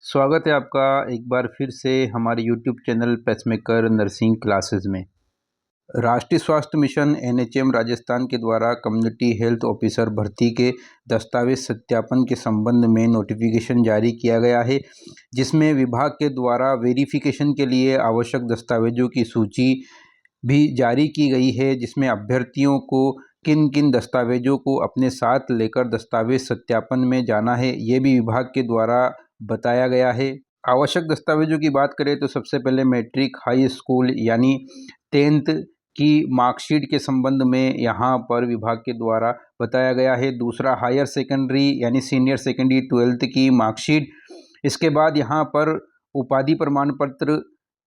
स्वागत है आपका एक बार फिर से हमारे YouTube channel pacemaker nursing classes में। राष्ट्रीय स्वास्थ्य मिशन एनएचएम राजस्थान के द्वारा कम्युनिटी हेल्थ ऑफिसर भर्ती के दस्तावेज सत्यापन के संबंध में नोटिफिकेशन जारी किया गया है, जिसमें विभाग के द्वारा वेरिफिकेशन के लिए आवश्यक दस्तावेजों की सूची भी जारी की गई है, जिसमें अभ्यर्थियों को किन किन दस्तावेजों को अपने साथ लेकर दस्तावेज सत्यापन में जाना है, ये भी विभाग के द्वारा बताया गया है। आवश्यक दस्तावेजों की बात करें तो सबसे पहले मैट्रिक, हाई स्कूल यानी 10th की मार्कशीट के संबंध में यहाँ पर विभाग के द्वारा बताया गया है। दूसरा हायर सेकेंडरी यानी सीनियर सेकेंडरी 12th की मार्कशीट। इसके बाद यहाँ पर उपाधि प्रमाण पत्र,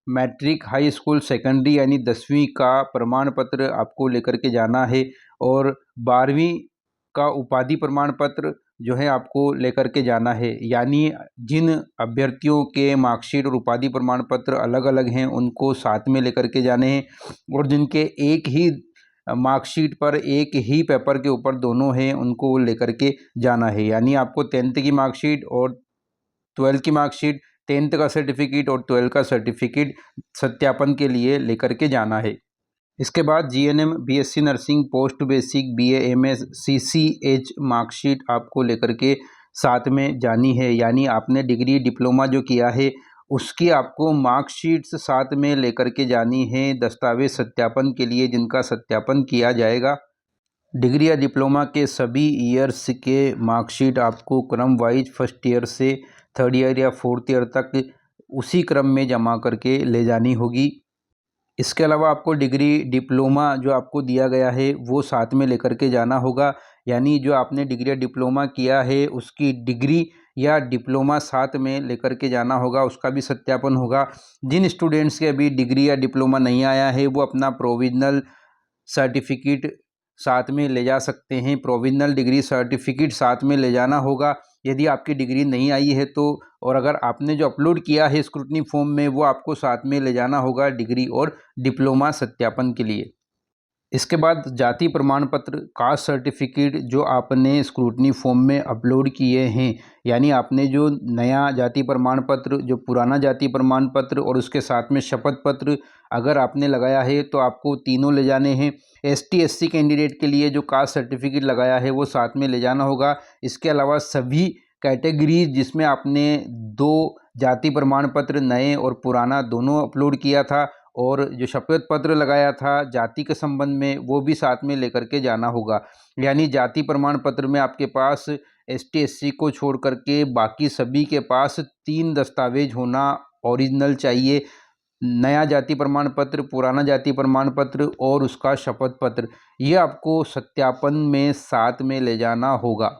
मैट्रिक, हाई स्कूल, सेकेंडरी यानी 10वीं का प्रमाण पत्र आपको लेकर के जाना है और 12वीं का उपाधि प्रमाण पत्र जो है आपको लेकर के जाना है। यानी जिन अभ्यर्थियों के मार्कशीट और उपाधि प्रमाण पत्र अलग अलग हैं उनको साथ में लेकर के जाने हैं, और जिनके एक ही मार्कशीट पर एक ही पेपर के ऊपर दोनों हैं उनको लेकर के जाना है। यानी आपको 10th की मार्कशीट और 12th की मार्कशीट, 10th का सर्टिफिकेट और 12th का सर्टिफिकेट सत्यापन के लिए लेकर के जाना है। इसके बाद GNM, BSc nursing, post basic, BA, MS, CCH marksheet आपको लेकर के साथ में जानी है। यानी आपने डिग्री डिप्लोमा जो किया है उसकी आपको मार्कशीट्स साथ में लेकर के जानी है दस्तावेज सत्यापन के लिए, जिनका सत्यापन किया जाएगा। डिग्री या डिप्लोमा के सभी ईयर्स के मार्कशीट आपको क्रम वाइज फर्स्ट ईयर से थर्ड ईयर या फोर्थ ईयर तक उसी क्रम में जमा करके ले जानी होगी। इसके अलावा आपको डिग्री डिप्लोमा जो आपको दिया गया है वो साथ में लेकर के जाना होगा। यानी जो आपने डिग्री या डिप्लोमा किया है उसकी डिग्री या डिप्लोमा साथ में लेकर के जाना होगा, उसका भी सत्यापन होगा। जिन स्टूडेंट्स के अभी डिग्री या डिप्लोमा नहीं आया है वो अपना प्रोविजनल सर्टिफिकेट साथ में ले जा सकते हैं। प्रोविजनल डिग्री सर्टिफिकेट साथ में ले जाना होगा यदि आपकी डिग्री नहीं आई है तो, और अगर आपने जो अपलोड किया है स्क्रूटनी फॉर्म में वो आपको साथ में ले जाना होगा डिग्री और डिप्लोमा सत्यापन के लिए। इसके बाद जाति प्रमाण पत्र, कास्ट सर्टिफिकेट जो आपने स्क्रूटनी फॉर्म में अपलोड किए हैं, यानी आपने जो नया जाति प्रमाण पत्र, जो पुराना जाति प्रमाण पत्र और उसके साथ में शपथ पत्र अगर आपने लगाया है तो आपको तीनों ले जाने हैं। एसटी एससी कैंडिडेट के लिए जो कास्ट सर्टिफिकेट लगाया है वो साथ में ले जाना होगा। इसके अलावा सभी कैटेगरीज जिसमें आपने 2 जाति प्रमाण पत्र नए और पुराना दोनों अपलोड किया था और जो शपथ पत्र लगाया था जाति के संबंध में वो भी साथ में लेकर के जाना होगा। यानी जाति प्रमाण पत्र में आपके पास एसटी एससी को छोड़ करके बाकी सभी के पास 3 दस्तावेज होना ओरिजिनल चाहिए। नया जाति प्रमाण पत्र, पुराना जाति प्रमाण पत्र और उसका शपथ पत्र, ये आपको सत्यापन में साथ में ले जाना होगा।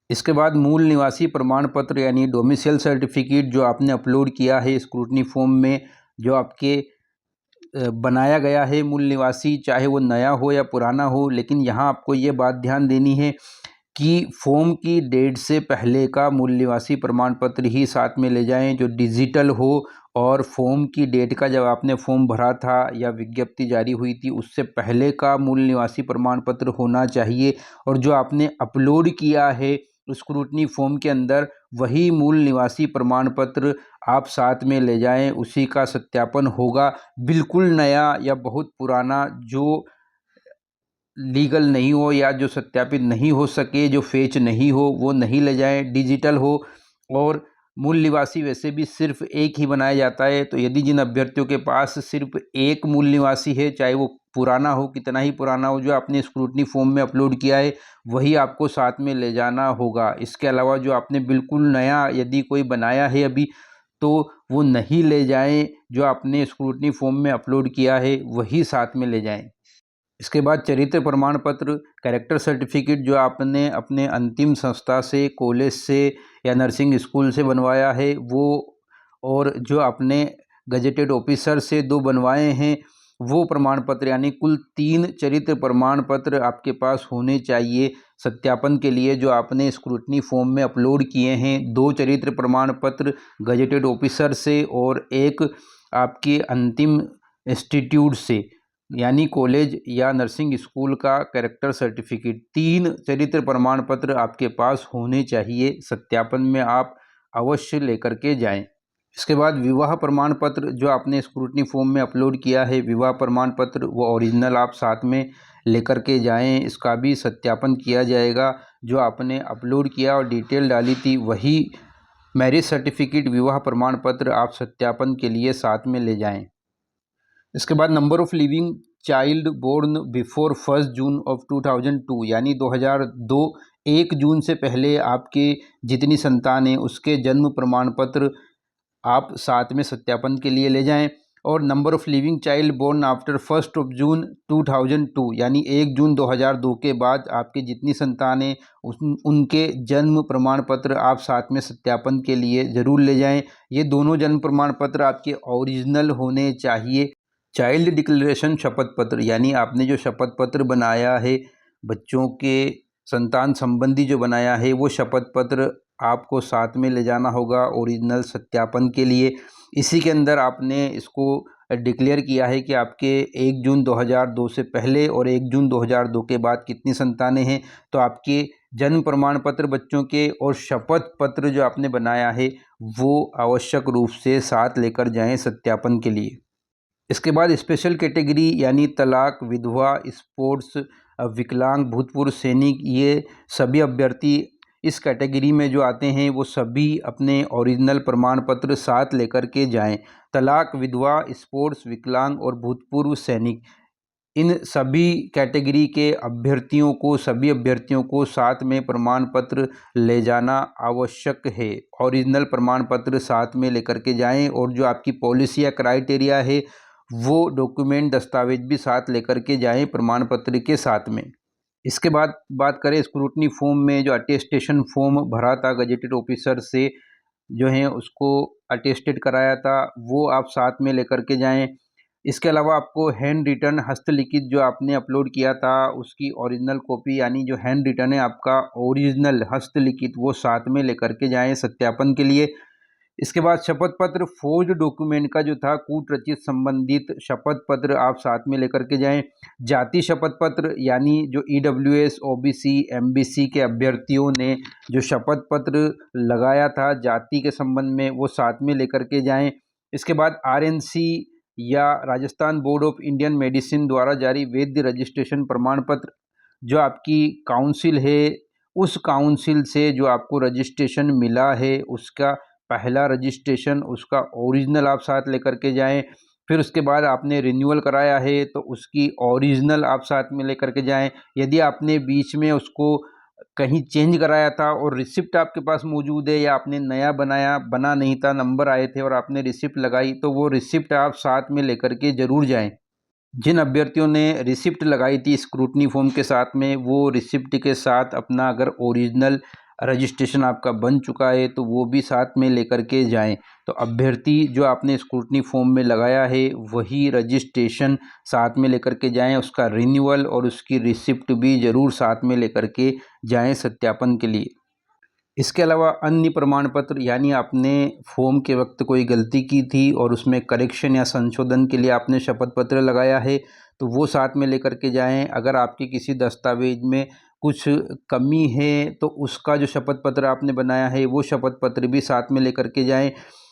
इसके बाद मूल निवासी प्रमाण पत्र यानी डोमिसाइल सर्टिफिकेट जो आपने अपलोड किया है स्क्रूटनी फॉर्म में, जो आपके बनाया गया है मूल निवासी, चाहे वो नया हो या पुराना हो, लेकिन यहाँ आपको ये बात ध्यान देनी है कि फॉर्म की डेट से पहले का मूल निवासी प्रमाण पत्र ही साथ में ले जाएं, जो डिजिटल हो, और फॉर्म की डेट का जब आपने फॉर्म भरा था या विज्ञप्ति जारी हुई थी उससे पहले का मूल निवासी प्रमाण पत्र होना चाहिए, और जो आपने अपलोड किया है स्क्रूटनी फॉर्म के अंदर वही मूल निवासी प्रमाण पत्र आप साथ में ले जाएं, उसी का सत्यापन होगा। बिल्कुल नया या बहुत पुराना जो लीगल नहीं हो या जो सत्यापित नहीं हो सके, जो फेच नहीं हो, वो नहीं ले जाएं। डिजिटल हो, और मूल निवासी वैसे भी सिर्फ एक ही बनाया जाता है, तो यदि जिन अभ्यर्थियों के पास सिर्फ एक मूल निवासी है, चाहे वो पुराना हो, कितना ही पुराना हो, जो आपने स्क्रूटनी फॉर्म में अपलोड किया है वही आपको साथ में ले जाना होगा। इसके अलावा जो आपने बिल्कुल नया यदि कोई बनाया है अभी तो वो नहीं ले जाएं, जो आपने स्क्रूटनी फॉर्म में अपलोड किया है वही साथ में ले जाएं। इसके बाद चरित्र प्रमाण पत्र, कैरेक्टर सर्टिफिकेट जो आपने अपने अंतिम संस्था से, कॉलेज से या नर्सिंग स्कूल से बनवाया है वो, और जो आपने गजेटेड ऑफिसर से 2 बनवाए हैं वो प्रमाण पत्र, यानी कुल 3 चरित्र प्रमाण पत्र आपके पास होने चाहिए सत्यापन के लिए, जो आपने स्क्रूटनी फॉर्म में अपलोड किए हैं। 2 चरित्र प्रमाण पत्र गजेटेड ऑफिसर से और एक आपके अंतिम इंस्टीट्यूट से यानी कॉलेज या नर्सिंग स्कूल का कैरेक्टर सर्टिफिकेट। 3 चरित्र प्रमाण पत्र आपके पास होने चाहिए। सत्यापन में आप अवश्य लेकर के जाएं। इसके बाद विवाह प्रमाण पत्र जो आपने स्क्रूटनी फॉर्म में अपलोड किया है, विवाह प्रमाण पत्र वो ओरिजिनल आप साथ में लेकर के जाएं। इसका भी सत्यापन किया जाएगा। जो आपने अपलोड किया और डिटेल डाली थी वही मैरिज सर्टिफिकेट, विवाह प्रमाण पत्र आप सत्यापन के लिए साथ में ले जाएं। इसके बाद number of living child born before 1 June of 2002 यानी 2002 1 जून से पहले आपके जितनी संतान हैं उसके जन्म प्रमाण पत्र आप साथ में सत्यापन के लिए ले जाएं। और number of living child born after 1 June 2002 यानी 1 जून 2002 के बाद आपके जितनी संतानें उनके जन्म प्रमाण पत्र आप साथ में सत्यापन के लिए ज़रूर ले जाएं। ये दोनों जन्म प्रमाण पत्र आपके ओरिजिनल होने चाहिए। चाइल्ड डिक्लेरेशन शपथ पत्र यानी आपने जो शपथ पत्र बनाया है बच्चों के संतान संबंधी जो बनाया है वो शपथ पत्र आपको साथ में ले जाना होगा ओरिजिनल सत्यापन के लिए। इसी के अंदर आपने इसको डिक्लेयर किया है कि आपके 1 जून 2002 से पहले और 1 जून 2002 के बाद कितनी संतानें हैं। तो आपके जन्म प्रमाण पत्र बच्चों के और शपथ पत्र जो आपने बनाया है वो आवश्यक रूप से साथ लेकर जाएं सत्यापन के लिए। इसके बाद स्पेशल कैटेगरी यानी तलाक, विधवा, स्पोर्ट्स, विकलांग, भूतपूर्व सैनिक, ये सभी अभ्यर्थी इस कैटेगरी में जो आते हैं वो सभी अपने ओरिजिनल प्रमाण पत्र साथ लेकर के जाएं। तलाक, विधवा, स्पोर्ट्स, विकलांग और भूतपूर्व सैनिक, इन सभी कैटेगरी के अभ्यर्थियों को, सभी अभ्यर्थियों को साथ में प्रमाण पत्र ले जाना आवश्यक है। ओरिजिनल प्रमाण पत्र साथ में लेकर के जाएं और जो आपकी पॉलिसी या क्राइटेरिया है वो डॉक्यूमेंट, दस्तावेज भी साथ लेकर के जाएं प्रमाण पत्र के साथ में। इसके बाद बात करें स्क्रूटनी फॉर्म में जो अटेस्टेशन फॉर्म भरा था गजेटेड ऑफिसर से जो है उसको अटेस्टेड कराया था वो आप साथ में लेकर के जाएं। इसके अलावा आपको हैंड रिटन हस्तलिखित जो आपने अपलोड किया था उसकी ओरिजिनल कॉपी यानी जो हैंड रिटन है आपका ओरिजिनल हस्तलिखित वो साथ में लेकर के जाएं सत्यापन के लिए। इसके बाद शपथ पत्र फोर्ज्ड डॉक्यूमेंट का जो था कूट रचित संबंधित शपथ पत्र आप साथ में लेकर के जाएं। जाति शपथ पत्र यानी जो ईडब्ल्यूएस, ओबीसी, एमबीसी के अभ्यर्थियों ने जो शपथ पत्र लगाया था जाति के संबंध में वो साथ में लेकर के जाएं। इसके बाद आरएनसी या Rajasthan board of Indian medicine द्वारा जारी वैध रजिस्ट्रेशन प्रमाण पत्र जो आपकी काउंसिल है उस काउंसिल से जो आपको रजिस्ट्रेशन मिला है उसका पहला रजिस्ट्रेशन, उसका ओरिजिनल आप साथ लेकर के जाएं। फिर उसके बाद आपने रिन्यूअल कराया है तो उसकी ओरिजिनल आप साथ में लेकर के जाएं। यदि आपने बीच में उसको कहीं चेंज कराया था और रिसिप्ट आपके पास मौजूद है या आपने नया बना नहीं था, नंबर आए थे और आपने रिसिप्ट लगाई तो वो रिसिप्ट आप साथ में लेकर के ज़रूर जाएं। जिन अभ्यर्थियों ने रिसिप्ट लगाई थी स्क्रूटनी फॉर्म के साथ में वो रिसिप्ट के साथ अपना अगर ओरिजिनल रजिस्ट्रेशन आपका बन चुका है तो वो भी साथ में लेकर के जाएं। तो अभ्यर्थी जो आपने स्क्रूटनी फॉर्म में लगाया है वही रजिस्ट्रेशन साथ में लेकर के जाएं, उसका रिन्यूअल और उसकी रिसिप्ट भी ज़रूर साथ में लेकर के जाएं सत्यापन के लिए। इसके अलावा अन्य प्रमाण पत्र यानी आपने फॉर्म के वक्त कोई गलती की थी और उसमें करेक्शन या संशोधन के लिए आपने शपथ पत्र लगाया है तो वो साथ में लेकर के जाएं। अगर आपके किसी दस्तावेज में कुछ कमी है तो उसका जो शपथ पत्र आपने बनाया है वो शपथ पत्र भी साथ में लेकर के जाएं।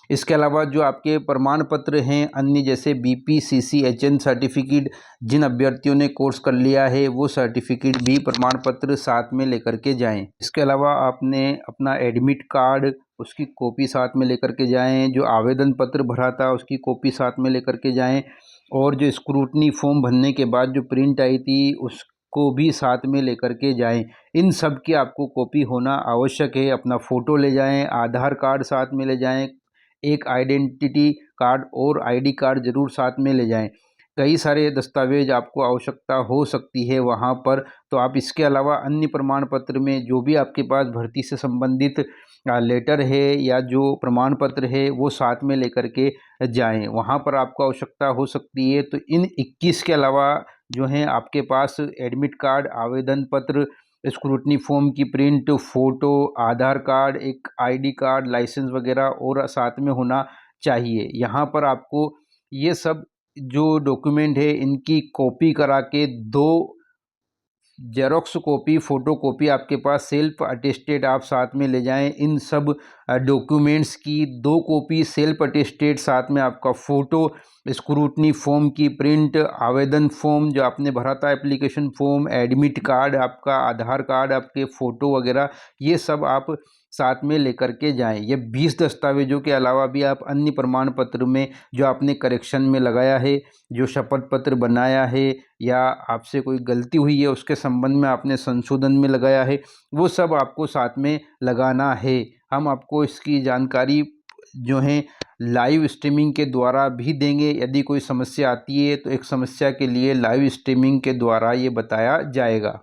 इसके अलावा जो आपके प्रमाण पत्र हैं अन्य जैसे BPCCHN सर्टिफिकेट जिन अभ्यर्थियों ने कोर्स कर लिया है वो सर्टिफिकेट भी प्रमाण पत्र साथ में लेकर के जाएं। इसके अलावा आपने अपना एडमिट कार्ड उसकी कॉपी साथ में लेकर के जाएं, जो आवेदन पत्र भरा था उसकी कॉपी साथ में लेकर के जाएं और जो स्क्रूटनी फॉर्म भरने के बाद जो प्रिंट आई थी उसको भी साथ में लेकर के जाएं। इन सब की आपको कॉपी होना आवश्यक है। अपना फ़ोटो ले जाएं, आधार कार्ड साथ में ले जाएं, एक आइडेंटिटी कार्ड और आईडी कार्ड ज़रूर साथ में ले जाएं। कई सारे दस्तावेज आपको आवश्यकता हो सकती है वहाँ पर, तो आप इसके अलावा अन्य प्रमाण पत्र में जो भी आपके पास भर्ती से संबंधित लेटर है या जो प्रमाण पत्र है वो साथ में लेकर के जाएं। वहाँ पर आपको आवश्यकता हो सकती है। तो इन 21 के अलावा जो हैं आपके पास एडमिट कार्ड, आवेदन पत्र, स्क्रूटनी फॉर्म की प्रिंट, फ़ोटो, आधार कार्ड, एक आईडी कार्ड, लाइसेंस वगैरह और साथ में होना चाहिए। यहाँ पर आपको ये सब जो डॉक्यूमेंट है इनकी कॉपी करा के 2 जेरोक्स कॉपी, फ़ोटोकॉपी आपके पास सेल्फ अटेस्टेड आप साथ में ले जाएं। इन सब डॉक्यूमेंट्स की 2 कॉपी सेल्फ अटेस्टेड, साथ में आपका फ़ोटो, स्क्रूटनी फॉर्म की प्रिंट, आवेदन फॉर्म जो आपने भरा था, एप्लीकेशन फॉर्म, एडमिट कार्ड, आपका आधार कार्ड, आपके फ़ोटो वगैरह, ये सब आप साथ में लेकर के जाएं। ये 20 दस्तावेज़ों के अलावा भी आप अन्य प्रमाण पत्र में जो आपने करेक्शन में लगाया है, जो शपथ पत्र बनाया है, या आपसे कोई गलती हुई है उसके संबंध में आपने संशोधन में लगाया है, वो सब आपको साथ में लगाना है। हम आपको इसकी जानकारी जो है लाइव स्ट्रीमिंग के द्वारा भी देंगे। यदि कोई समस्या आती है तो एक समस्या के लिए लाइव स्ट्रीमिंग के द्वारा ये बताया जाएगा।